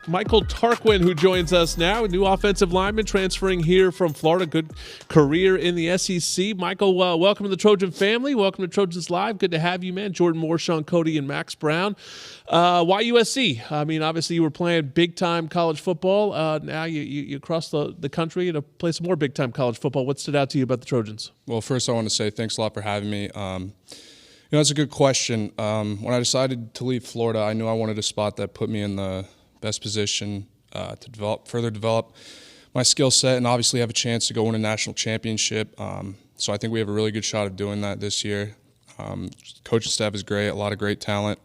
Michael Tarquin, who joins us now, a new offensive lineman transferring here from Florida. Good career in the SEC. Michael, welcome to the Trojan family. Welcome to Trojans Live. Good to have you, man. Jordan Moore, Sean Cody, and Max Brown. Why USC? I mean, obviously you were playing big-time college football. Now you cross the country to play some more big-time college football. What stood out to you about the Trojans? Well, first I want to say thanks a lot for having me. That's a good question. When I decided to leave Florida, I knew I wanted a spot that put me in the best position to further develop my skill set and obviously have a chance to go win a national championship. So I think we have a really good shot of doing that this year. Coaching staff is great, a lot of great talent,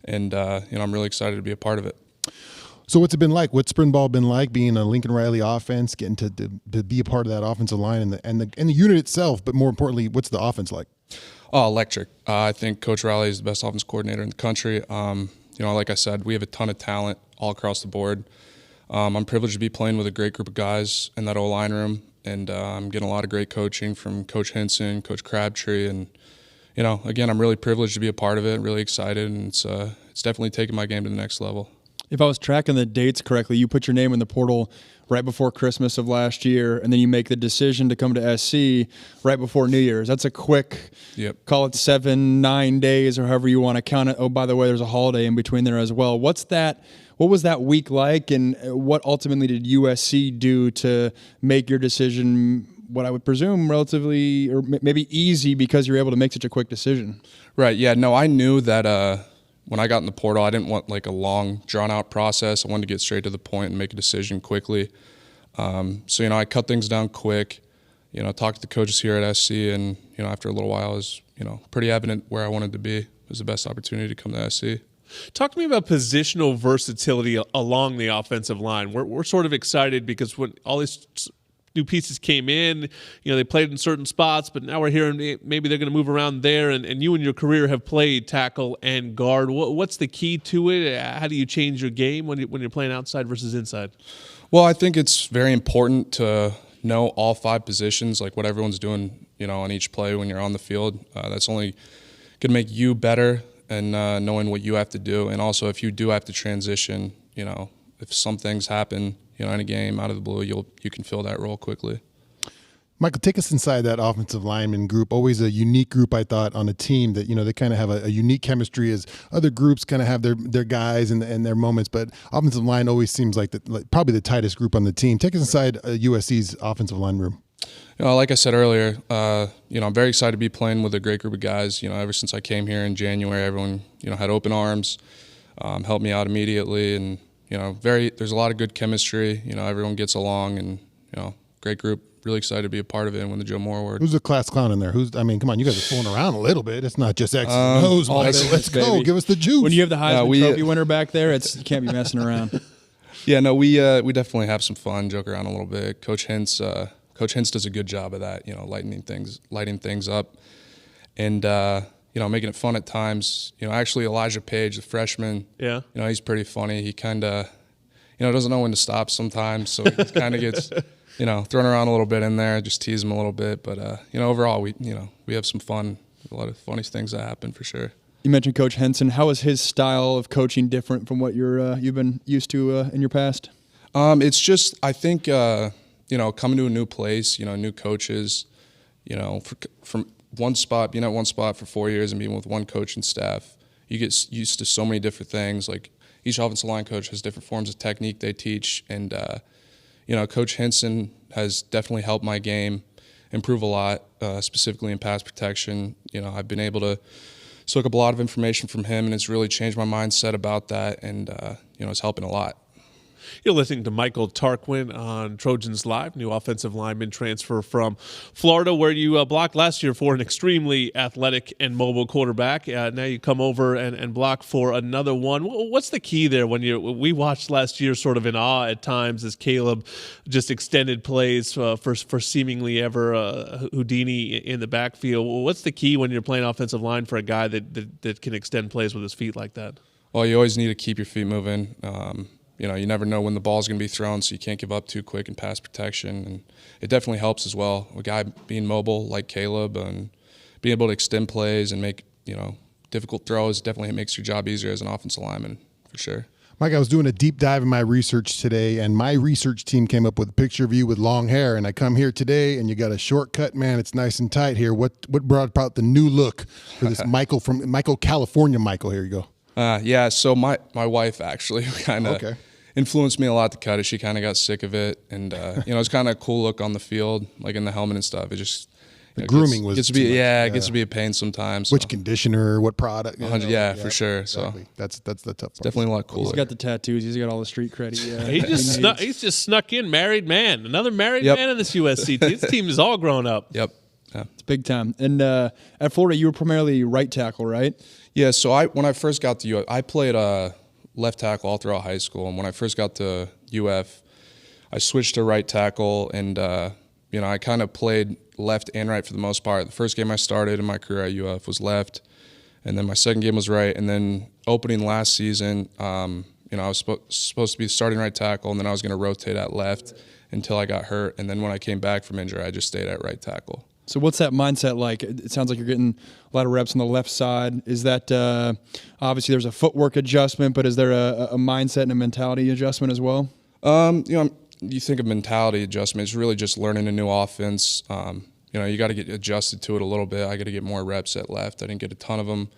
and I'm really excited to be a part of it. So what's it been like? What's spring ball been like, being a Lincoln Riley offense, getting to be a part of that offensive line and the unit itself, but more importantly, what's the offense like? Oh, electric. I think Coach Riley is the best offense coordinator in the country. Like I said, we have a ton of talent all across the board. I'm privileged to be playing with a great group of guys in that O-line room, and I'm getting a lot of great coaching from Coach Hinson, Coach Crabtree, and again, I'm really privileged to be a part of it. Really excited, and it's definitely taken my game to the next level. If I was tracking the dates correctly, you put your name in the portal right before Christmas of last year, and then you make the decision to come to SC right before New Year's. That's a quick, call it 7-9 days or however you want to count it. Oh, by the way, there's a holiday in between there as well. What was that week like, and what ultimately did USC do to make your decision, what I would presume relatively or maybe easy, because you're able to make such a quick decision? Right, yeah. No, I knew that when I got in the portal, I didn't want like a long, drawn-out process. I wanted to get straight to the point and make a decision quickly. I cut things down quick, talked to the coaches here at SC, and, after a little while, it was, pretty evident where I wanted to be. It was the best opportunity to come to SC. Talk to me about positional versatility along the offensive line. We're sort of excited because when all these new pieces came in, they played in certain spots, but now we're hearing maybe they're going to move around there, and you in your career have played tackle and guard. What's the key to it? How do you change your game when you're playing outside versus inside? Well, I think it's very important to know all 5 positions, like what everyone's doing, on each play when you're on the field. That's only going to make you better, and knowing what you have to do. And also, if you do have to transition, if some things happen, in a game out of the blue, you can fill that role quickly. Michael, take us inside that offensive lineman group. Always a unique group, I thought, on a team that, they kind of have a unique chemistry, as other groups kind of have their guys and their moments. But offensive line always seems like probably the tightest group on the team. Take us inside USC's offensive line room. Like I said earlier, I'm very excited to be playing with a great group of guys. Ever since I came here in January, everyone, had open arms, helped me out immediately, and there's a lot of good chemistry. Everyone gets along, and great group. Really excited to be a part of it and win the Joe Moore Award. Who's the class clown in there? Come on, you guys are fooling around a little bit. It's not just X's and O's, Michael. Let's go. Give us the juice. When you have the Heisman Trophy winner back there, you can't be messing around. Yeah, no, we definitely have some fun, joke around a little bit. Coach Hintz does a good job of that, lighting things up, and making it fun at times. Actually, Elijah Page, the freshman, he's pretty funny. He kind of, doesn't know when to stop sometimes, so he kind of gets, thrown around a little bit in there, just tease him a little bit. But overall, we have some fun. A lot of funny things that happen for sure. You mentioned Coach Henson. How is his style of coaching different from what you've been used to in your past? It's just, I think, coming to a new place, new coaches, from one spot, being at one spot for 4 years and being with one coaching staff, you get used to so many different things. Like, each offensive line coach has different forms of technique they teach, and Coach Hinson has definitely helped my game improve a lot, specifically in pass protection. I've been able to soak up a lot of information from him, and it's really changed my mindset about that, and it's helping a lot. You're listening to Michael Tarquin on Trojans Live, new offensive lineman transfer from Florida, where you blocked last year for an extremely athletic and mobile quarterback. Now you come over and block for another one. What's the key there when we watched last year sort of in awe at times as Caleb just extended plays for seemingly ever Houdini in the backfield. What's the key when you're playing offensive line for a guy that can extend plays with his feet like that? Well, you always need to keep your feet moving. You never know when the ball's going to be thrown, so you can't give up too quick in pass protection. And it definitely helps as well. A guy being mobile like Caleb and being able to extend plays and make, difficult throws definitely makes your job easier as an offensive lineman, for sure. Mike, I was doing a deep dive in my research today, and my research team came up with a picture of you with long hair. And I come here today, and you got a shortcut, man. It's nice and tight here. What brought about the new look for this Michael California Michael? Here you go. Yeah, so my wife actually kind of influenced me a lot to cut it. She kind of got sick of it, and it's kind of a cool look on the field, like in the helmet and stuff. It just grooming gets to be gets to be a pain sometimes. Which conditioner, what product? For sure. Exactly. So that's the tough part. Definitely a lot cooler. He's got the tattoos. He's got all the street credit. Yeah. He's just snuck in, married man, another married man in this USC team. This team is all grown up. Yep. Yeah. It's big time. And at Florida, you were primarily right tackle, right? Yeah. So when I first got to UF, I played left tackle all throughout high school, and when I first got to UF, I switched to right tackle, and I kind of played left and right for the most part. The first game I started in my career at UF was left, and then my second game was right. And then opening last season, I was supposed to be starting right tackle, and then I was going to rotate at left until I got hurt. And then when I came back from injury, I just stayed at right tackle. So what's that mindset like? It sounds like you're getting a lot of reps on the left side. Is that obviously there's a footwork adjustment, but is there a mindset and a mentality adjustment as well? You think of mentality adjustment, it's really just learning a new offense. You got to get adjusted to it a little bit. I got to get more reps at left. I didn't get a ton of them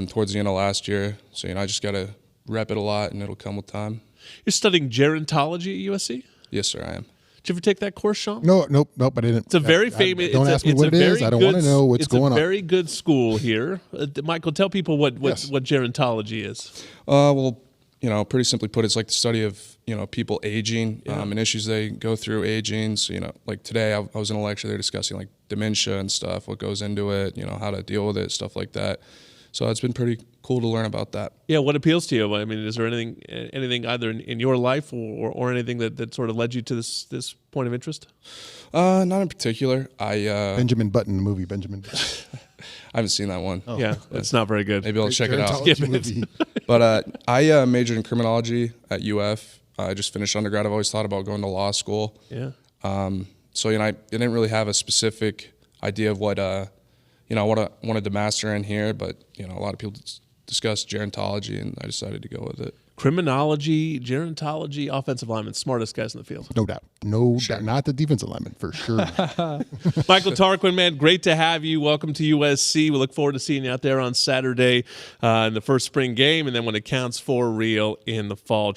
towards the end of last year. So, I just got to rep it a lot, and it'll come with time. You're studying gerontology at USC? Yes, sir, I am. Did you ever take that course, Sean? Nope, I didn't. It's a very famous. Don't ask me what it is. I don't want to know what's going on. It's a very good school here. Michael, tell people what gerontology is. Pretty simply put, it's like the study of people aging and issues they go through aging. So like today, I was in a lecture there discussing like dementia and stuff, what goes into it, how to deal with it, stuff like that. So it's been pretty cool to learn about that. Yeah, what appeals to you? I mean, is there anything either in your life or anything that sort of led you to this point of interest? Not in particular. Benjamin Button, the movie Benjamin Button. I haven't seen that one. Oh. Yeah, it's not very good. Maybe I'll check it out. Skip it. But I majored in criminology at UF. I just finished undergrad. I've always thought about going to law school. Yeah. So I didn't really have a specific idea of what what I wanted to master in here, but a lot of people discuss gerontology, and I decided to go with it. Criminology, gerontology, offensive lineman, smartest guys in the field. No doubt. No doubt. Not the defensive lineman, for sure. Michael Tarquin, man, great to have you. Welcome to USC. We look forward to seeing you out there on Saturday in the first spring game, and then when it counts for real in the fall.